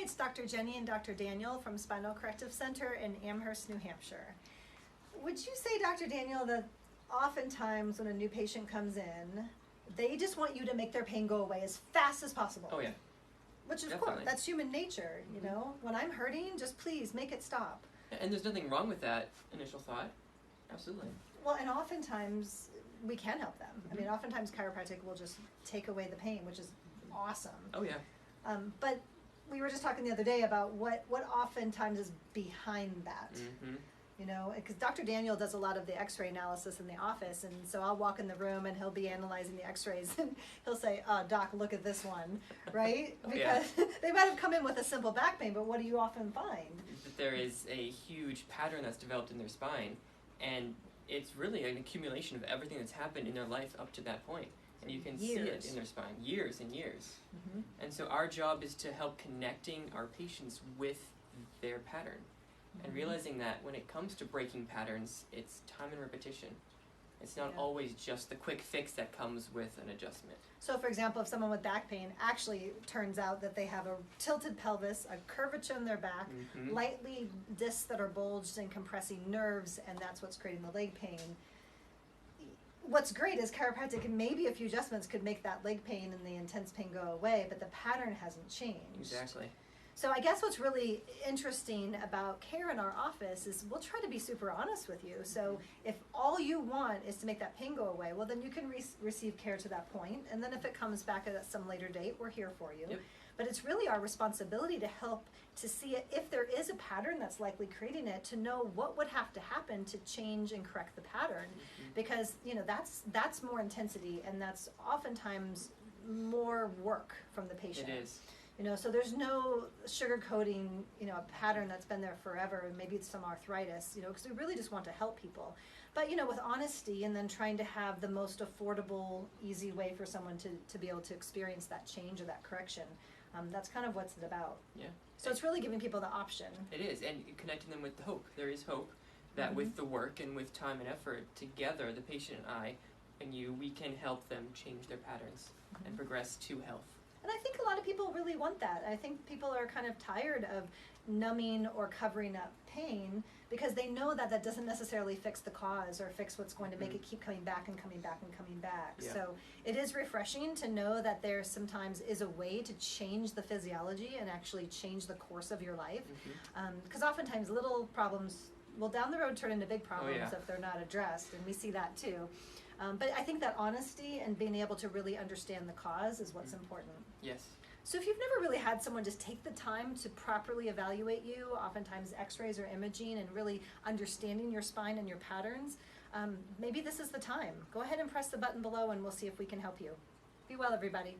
it's Dr. Jenny and Dr. Daniel from Spinal Corrective Center in Amherst, New Hampshire. Would you say, Dr. Daniel, that oftentimes when a new patient comes in, they just want you to make their pain go away as fast as possible? Oh yeah. Which of Definitely. course, that's human nature, you know? When I'm hurting, just please make it stop. And there's nothing wrong with that initial thought. Absolutely. Well, and oftentimes we can help them. I mean, oftentimes chiropractic will just take away the pain, which is awesome. Oh yeah. But we were just talking the other day about what oftentimes is behind that. You know, because Dr. Daniel does a lot of the x-ray analysis in the office, and so I'll walk in the room and he'll be analyzing the x-rays and he'll say, Doc, look at this one, right? Because they might have come in with a simple back pain, but what do you often find? That there is a huge pattern that's developed in their spine, and it's really an accumulation of everything that's happened in their life up to that point. And you can see it in their spine, years and years. And so our job is to help connecting our patients with their pattern. And realizing that when it comes to breaking patterns, it's time and repetition. It's not always just the quick fix that comes with an adjustment. So for example, if someone with back pain actually turns out that they have a tilted pelvis, a curvature in their back, lightly discs that are bulged and compressing nerves, and that's what's creating the leg pain. What's great is chiropractic and maybe a few adjustments could make that leg pain and the intense pain go away, but the pattern hasn't changed. Exactly. So I guess what's really interesting about care in our office is we'll try to be super honest with you. So if all you want is to make that pain go away, well then you can receive care to that point, and then if it comes back at some later date, we're here for you. But it's really our responsibility to help to see it, if there is a pattern that's likely creating it, to know what would have to happen to change and correct the pattern. Because, you know, that's more intensity, and that's oftentimes more work from the patient. It is. You know, so there's no sugarcoating, you know, a pattern that's been there forever, and maybe it's some arthritis, you know, because we really just want to help people. But, you know, with honesty, and then trying to have the most affordable, easy way for someone to be able to experience that change or that correction. That's kind of what's it about. Yeah. So it's really giving people the option. It is, and connecting them with the hope. There is hope that with the work and with time and effort together, the patient and I and you, we can help them change their patterns and progress to health. And I think a lot of people really want that. I think people are kind of tired of numbing or covering up pain because they know that that doesn't necessarily fix the cause or fix what's going to make it keep coming back and coming back and coming back. So it is refreshing to know that there sometimes is a way to change the physiology and actually change the course of your life. Because oftentimes little problems will down the road turn into big problems if they're not addressed, and we see that too. But I think that honesty and being able to really understand the cause is what's important. Yes. So if you've never really had someone just take the time to properly evaluate you, oftentimes x-rays or imaging, and really understanding your spine and your patterns, maybe this is the time. Go ahead and press the button below and we'll see if we can help you. Be well, everybody.